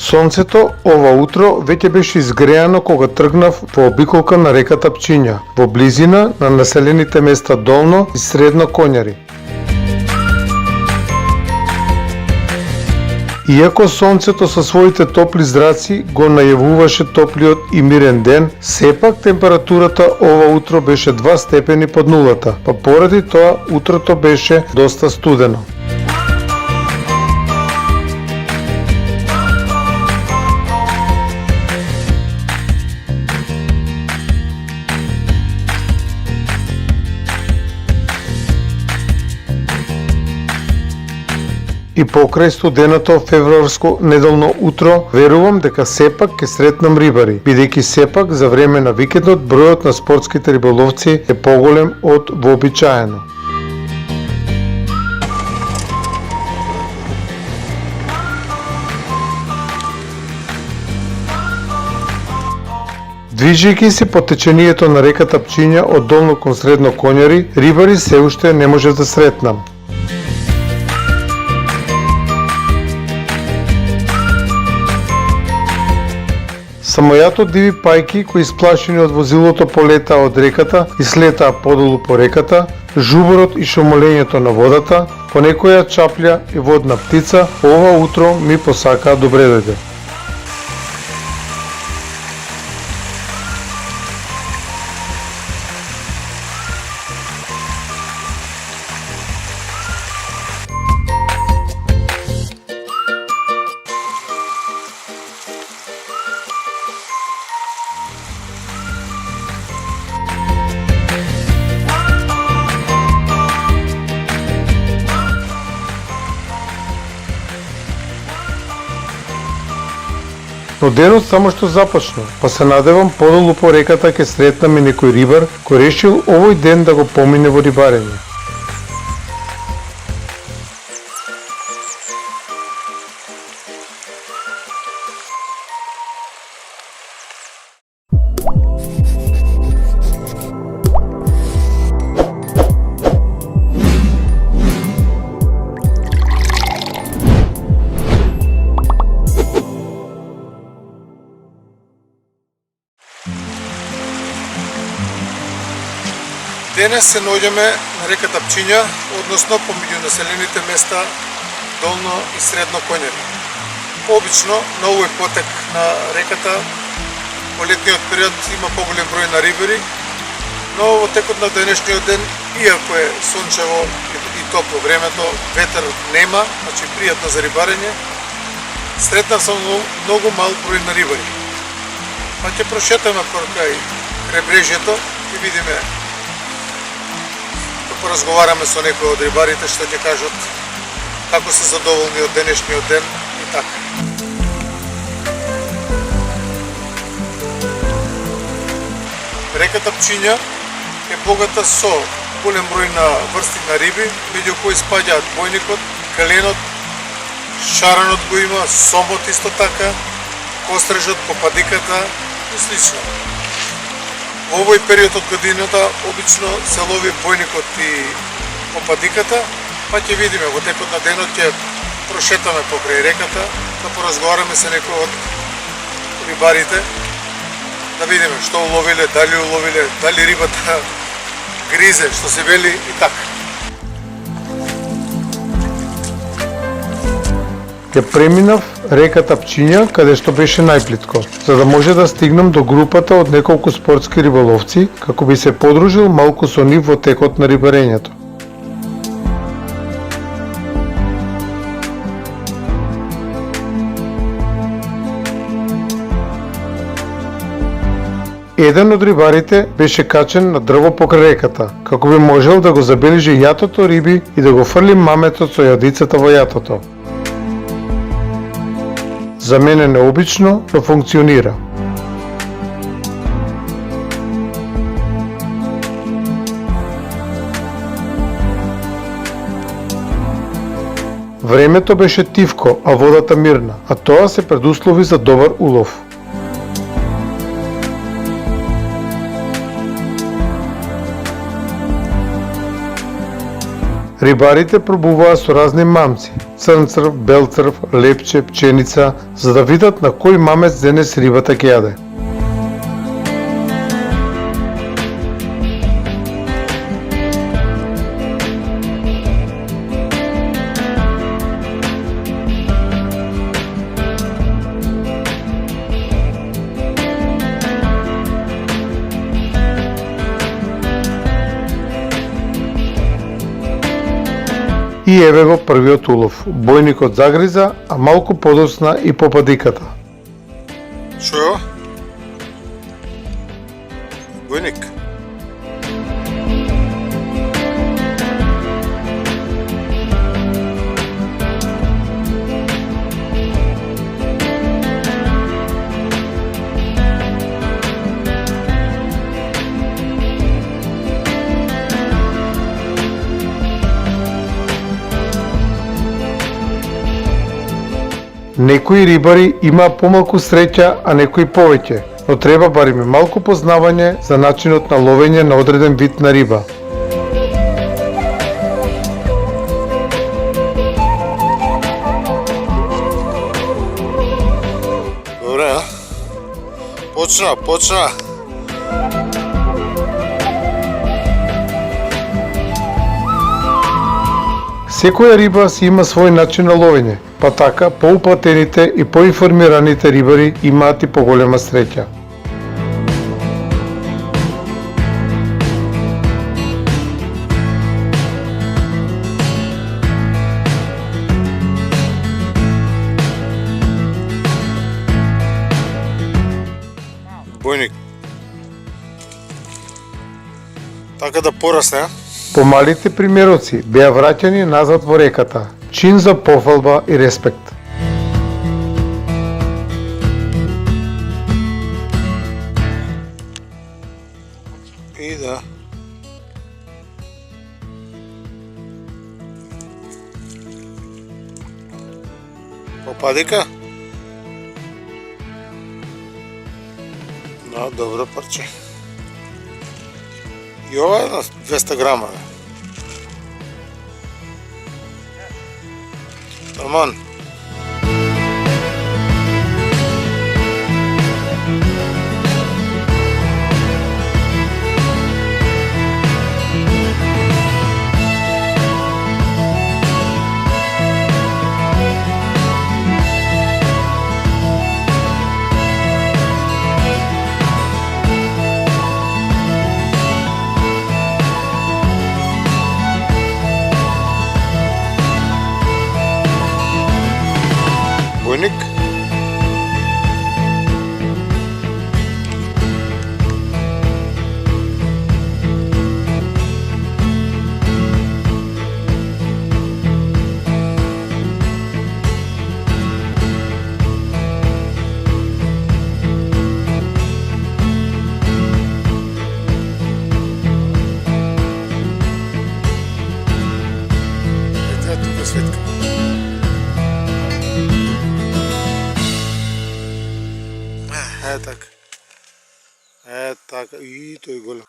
Сонцето ова утро веќе беше изгреано кога тргнав во обиколка на реката Пчиња, во близина на населените места Долно и Средно Коњари. Иако сонцето со своите топли зраци го најавуваше топлиот и мирен ден, сепак температурата ова утро беше 2 степени под нулата, па поради тоа утрото беше доста студено. И покрај студеното февруарско неделно утро, верувам дека сепак ќе сретнам рибари, бидејќи сепак за време на викендот бројот на спортските риболовци е поголем од вообичаено. Движејќи се по течението на реката Пчиња од Долно кон Средно Коњари, рибари се уште не можев да сретнам. Самојато диви пајки кои исплашени од возилото полетаа од реката и слетаа подолу по реката, жуборот и шумолењето на водата, по некоја чапља и водна птица, ова утро ми посакаа добре дојде. Но денот само што започна, па се надевам подолу по реката ќе сретнам и некој рибар кој решил овој ден да го помине во рибарење. Денес се наоѓаме на реката Пчиња, односно помеѓу населените места Долно и Средно Коњари. Обично на овој потек на реката во летниот период има поголем број на рибари, но во текот на денешниот ден, иако е сончево и топло времето, ветер нема, значи пријатно за рибарење, сретнав сам многу мал број на рибари. Па ќе прошетаме кај кребрежјето и видиме, поразговараме со некои од рибарите што ќе кажат како се задоволни од денешниот ден и така. Реката Пчиња е богата со голем број на врсти на риби, меѓу кои спаѓаат бојникот, каленот, шаранот го има, сомот исто така, кострежот, попадиката и слично. Во овој период од годината обично се лови бојникот и попадиката, па ќе видиме во текот на денот ќе прошетаме покрај реката, да поразговараме со некои од рибарите, да видиме што уловиле, дали рибата гризе, што се вели и така. Ќе преминав реката Пчиња каде што беше најплитко, за да може да стигнам до групата од неколку спортски риболовци, како би се подружил малку со нив во текот на рибарењето. Еден од рибарите беше качен на дрво покрај реката, како би можел да го забележи јатото риби и да го фрли маметот со јадицата во јатото. За мене необично, но функционира. Времето беше тивко, а водата мирна, а тоа се предуслови за добар улов. Рибарите пробуваа со разни мамци, црн црв, бел црв, лепче, пченица, за да видат на кој мамец денес рибата ќе јаде. И еве го првиот улов. Бојникот загриза, а малку подоцна и попадиката. Што е? Бојник. Некои рибари имаа помалку среќа, а некои повеќе, но треба барем малку познавање за начинот на ловење на одреден вид на риба. Добре, а? Почна. Секоја риба си има свој начин на ловење, па така поуплатените и поинформираните рибари имаат и поголема среќа. Бојник. Така да порасне, а? Помалите примероци беа враќани назад во реката, чин за пофалба и респект. И да. Попадика? Да, добро парче. И ова е на 200 грама. Таман. Бојник. Ето тука Светка. така. И тој голем.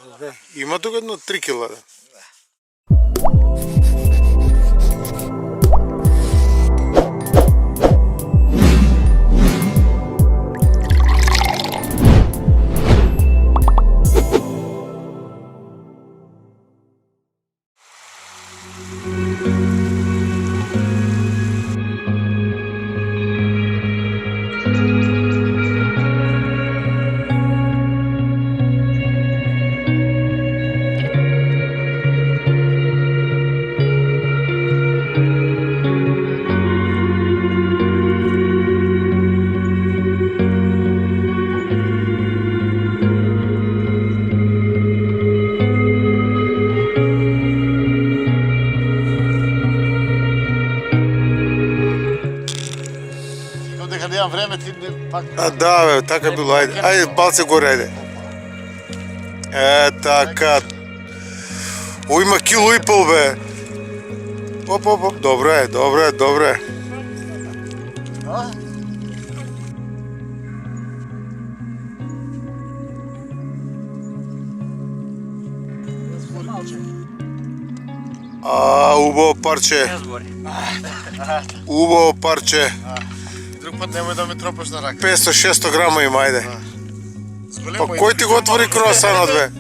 Добре. Има тука едно 3 кила, да. Време ти пак... Да, бе, така било, ајде. Ајде, палце горе, ајде. Така. О, има кило и пол, бе. Оп, оп, оп. Добре, добре, добре. Убаво парче. Убаво парче. Друг път немoj да ме тропаш на рака. 500-600 грама има, айде. Па кој ти го отвори круасанот, бе?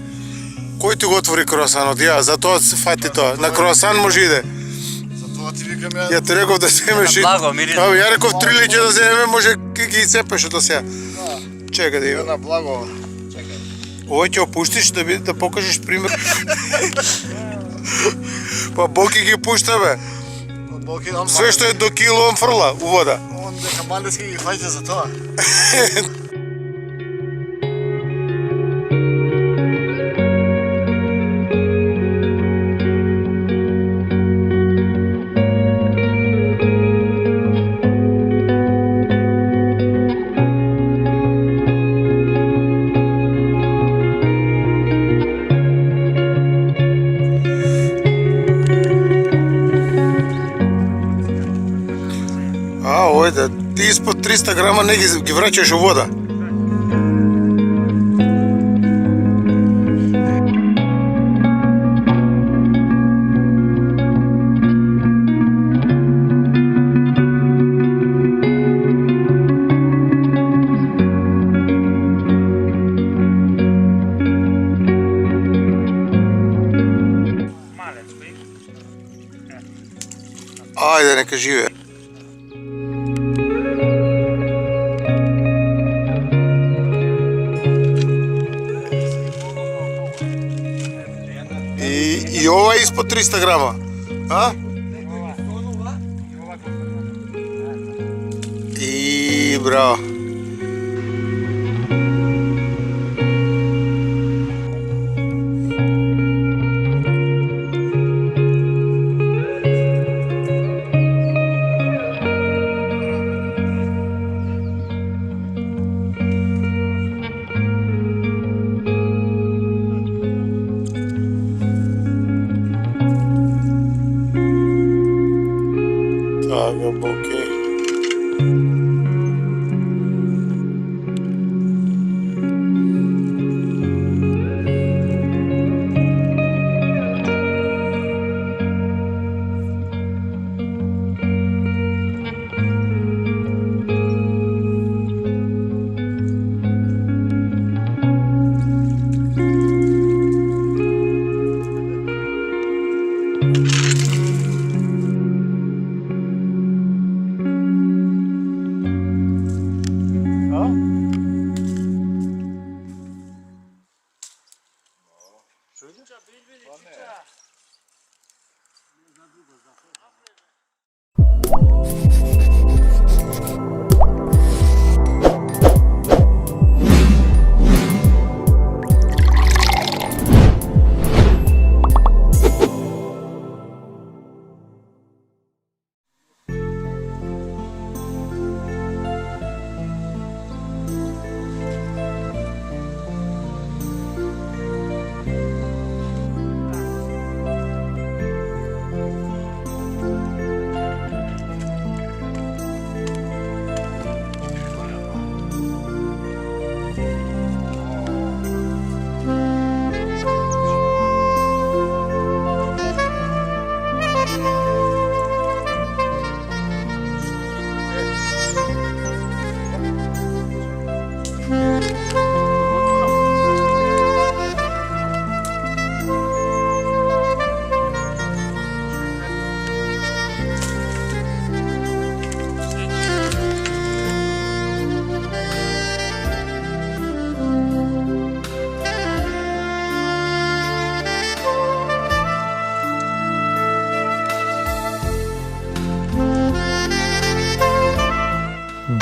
Кој ти го отвори круасанот? Ја, затоа се фати тоа. На круасан може иде. Затоа ти викам ја. Ја ти реков да земеш и... Благо, мирише. Ја реков 3 лиќа да земеме, може ги цепеш ото сега. Чекай да има. На благо. Чекај. Овој ќе опуштиш да покажеш пример. Па Боки ги пушта, бе. Све што е до кило он фрла у вода. Он дека Мандески ги фаќа за тоа. Овој ти испод 300 грама не ги враќаш у вода. Ајде, нека живе. И ова е испод 300 грама. А? И браво. Така, Боки.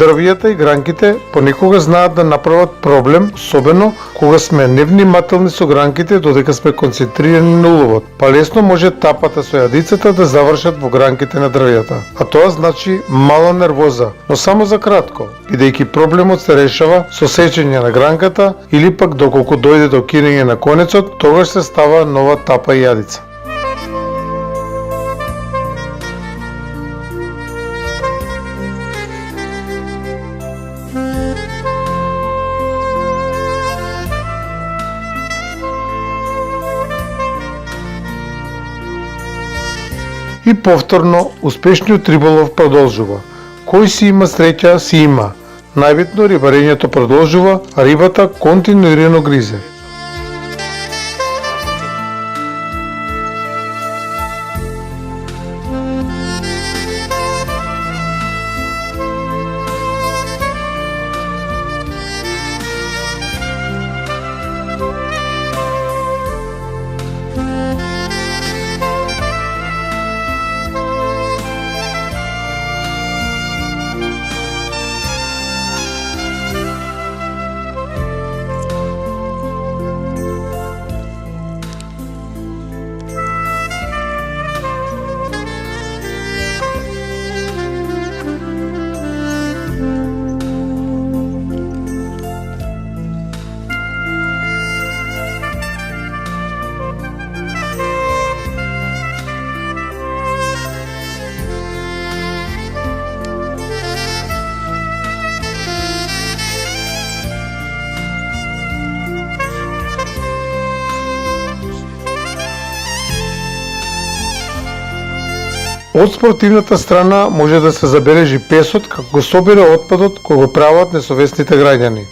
Дрвијата и гранките понекога знаат да направат проблем, особено кога сме невнимателни со гранките додека сме концентрирани на уловот. Па лесно може тапата со јадицата да завршат во гранките на дрвијата. А тоа значи мала нервоза, но само за кратко, бидејќи проблемот се решава со сечење на гранката или пак доколку дојде до кинење на конецот, тогаш се става нова тапа и јадица. И повторно, успешниот риболов продолжува. Кој си има среќа, си има. Најбитно, рибарењето продолжува, а рибата континуирано гризе. Од спортивната страна може да се забележи песот како го собира отпадот кој го прават несовесните граѓани.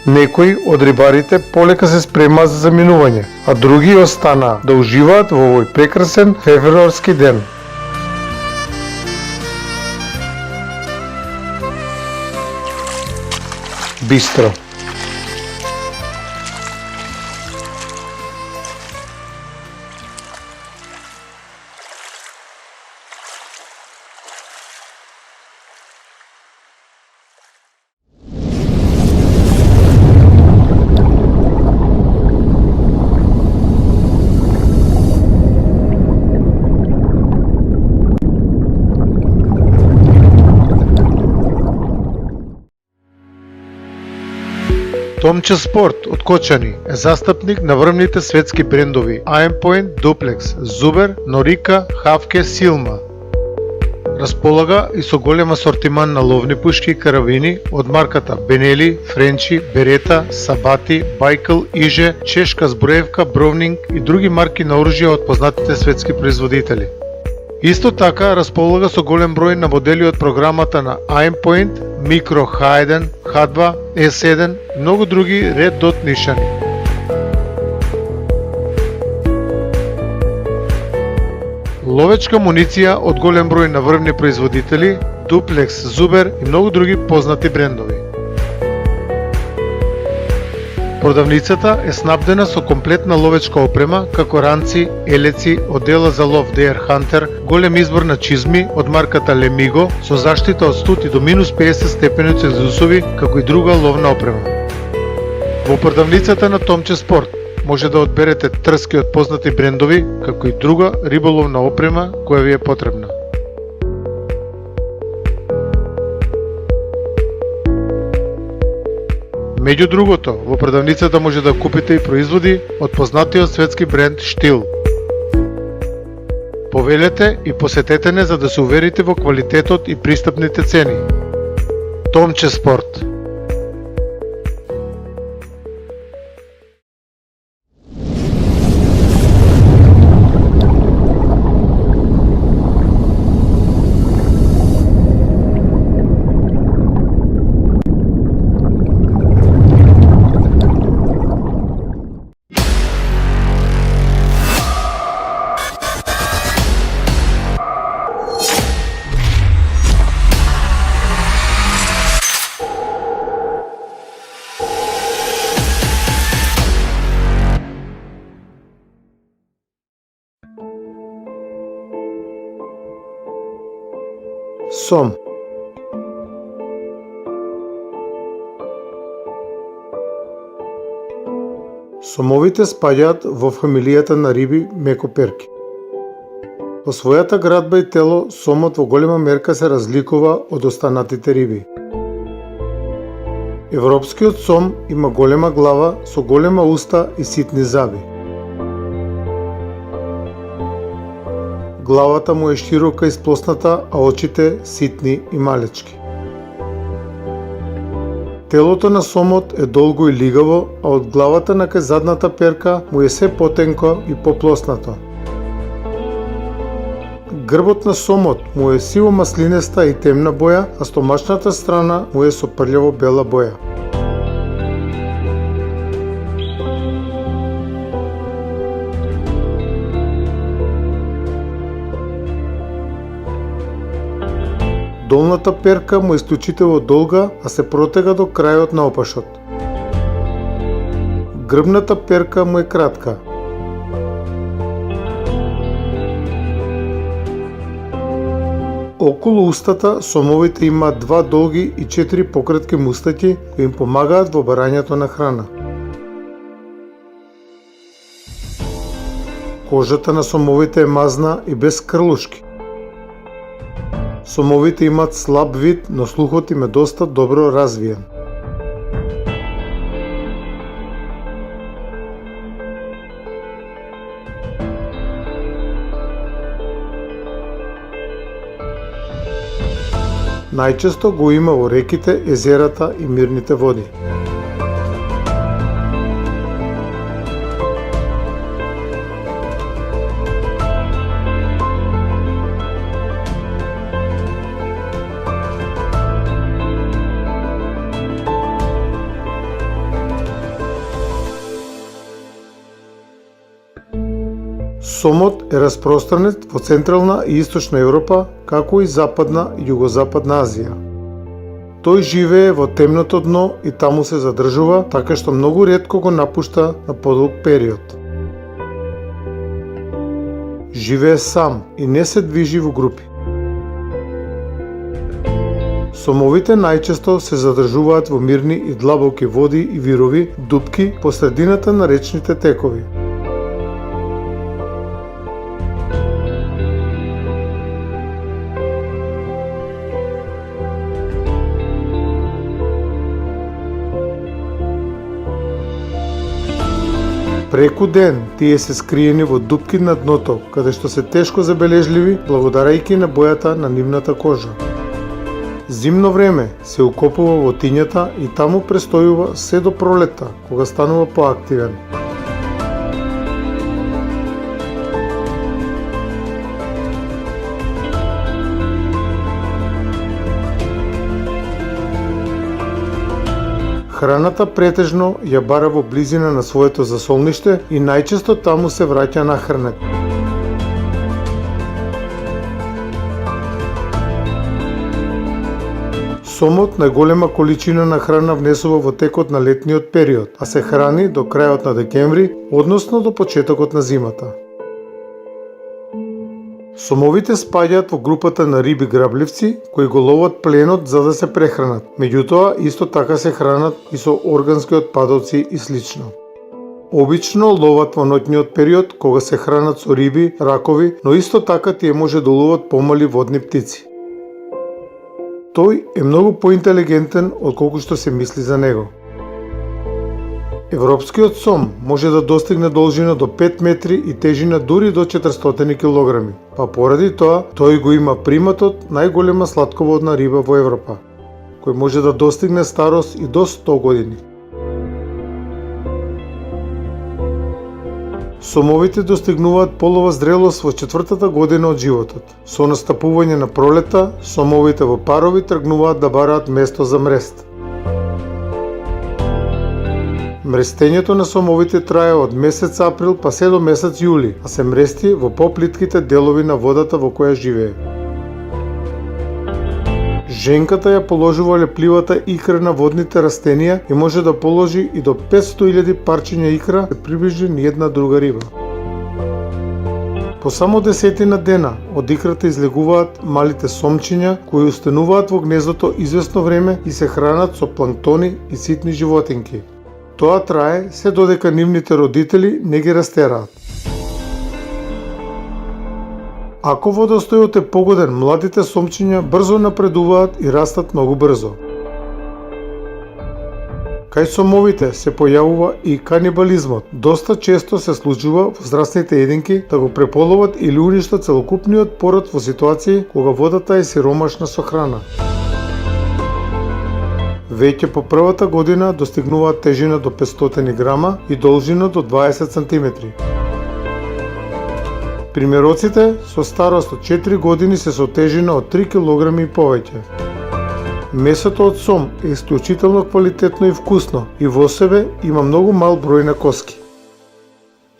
Некои од рибарите полека се спремаат за заминување, а други останаа да уживаат во овој прекрасен февруарски ден. Бистро. Томче Спорт од Кочани е застапник на врвните светски брендови Aimpoint, Duplex, Zuber, Norica, Havke, Silma. Располага и со голем асортиман на ловни пушки и карабини од марката Benelli, Frenchi, Beretta, Sabati, Baikal, Iže, Чешка зброевка, Browning и други марки на оружје од познатите светски производители. Исто така располага со голем број на модели од програмата на Aimpoint, Micro H1, H2, S1 и многу други Red Dot нишани. Ловечка муниција од голем број на врвни производители, Duplex, Zuber и многу други познати брендови. Продавницата е снабдена со комплетна ловечка опрема, како ранци, елеци, одела за лов DR Hunter, голем избор на чизми од марката Lemigo со заштита од 100 до минус 50 степени Целзиусови, како и друга ловна опрема. Во продавницата на Томче Спорт може да одберете трски од познати брендови, како и друга риболовна опрема која ви е потребна. Меѓу другото, во продавницата може да купите и производи од познатиот светски бренд Штил. Повелете и посетете не за да се уверите во квалитетот и пристапните цени. Томче Спорт. Сом. Сомовите спаѓаат во фамилијата на риби мекоперки. По својата градба и тело, сомот во голема мерка се разликува од останатите риби. Европскиот сом има голема глава со голема уста и ситни заби. главата му е широка и сплосната, а очите ситни и малечки. Телото на сомот е долго и лигаво, а од главата на кај задната перка му е се потенко и поплоснато. Грбот на сомот му е сиво маслинеста и темна боја, а стомашната страна му е со прљаво бела боја. Долната перка му е исклучително долга, а се протега до крајот на опашот. Грбната перка му е кратка. Околу устата сомовите имаат 2 долги и 4 пократки мустаки кои им помагаат во барањето на храна. Кожата на сомовите е мазна и без крлушки. Сомовите имаат слаб вид, но слухот им е доста добро развиен. Најчесто го има во реките, езерата и мирните води. Сомот е распространет во Централна и Источна Европа, како и Западна и Југозападна Азија. Тој живее во темното дно и таму се задржува, така што многу ретко го напушта на подолг период. Живее сам и не се движи во групи. Сомовите најчесто се задржуваат во мирни и длабоки води и вирови, дупки по средината на речните текови. Преку ден тие се скриени во дупки на дното, каде што се тешко забележливи благодарајќи на бојата на нивната кожа. Зимно време се укопува во тињата и таму престојува се до пролетта, кога станува поактивен. Храната претежно ја бара во близина на своето засолниште и најчесто таму се враќа нахранет. Сомот најголема количина на храна внесува во текот на летниот период, а се храни до крајот на декември, односно до почетокот на зимата. Сомовите спаѓаат во групата на риби грабливци, кои го ловат пленот за да се прехранат. Меѓутоа, исто така се хранат и со органски отпадоци и слично. Обично ловат во ноќниот период, кога се хранат со риби, ракови, но исто така тие може да ловат помали водни птици. Тој е многу поинтелигентен од колку што се мисли за него. Европскиот сом може да достигне должина до 5 метри и тежина дури до 400 килограми, па поради тоа тој го има приматот најголема сладководна риба во Европа, кој може да достигне старост и до 100 години. Сомовите достигнуваат полова зрелост во 4-та година од животот. Со настапување на пролета, сомовите во парови тргнуваат да бараат место за мрест. Мрестењето на сомовите трае од месец април па се до месец јули, а се мрести во поплитките делови на водата во која живее. Женката ја положува лепливата икра на водните растенија и може да положи и до 500.000 парчиња икра, се приближи ни една друга риба. По само 10 дена од икрата излегуваат малите сомчиња кои остануваат во гнездото извесно време и се хранат со планктони и ситни животинки. Тоа трае се додека нивните родители не ги растераат. Ако водостојот е погоден, младите сомчиња брзо напредуваат и растат многу брзо. Кај сомовите се појавува и канибализмот. Доста често се случува возрастните единки да го преполоват или уништат целокупниот пород во ситуации кога водата е сиромашна со храна. Веќе по првата година достигнуваат тежина до 500 грама и должина до 20 см. Примероците со старост од 4 години се со тежина од 3 кг и повеќе. Месото од сом е исклучително квалитетно и вкусно и во себе има многу мал број на коски.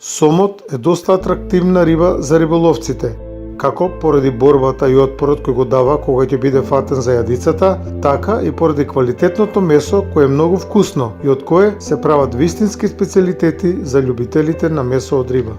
Сомот е доста атрактивна риба за риболовците, како поради борбата и отпорот кој го дава кога ќе биде фатен за јадицата, така и поради квалитетното месо кое е многу вкусно и од кое се прават вистински специјалитети за љубителите на месо од риба.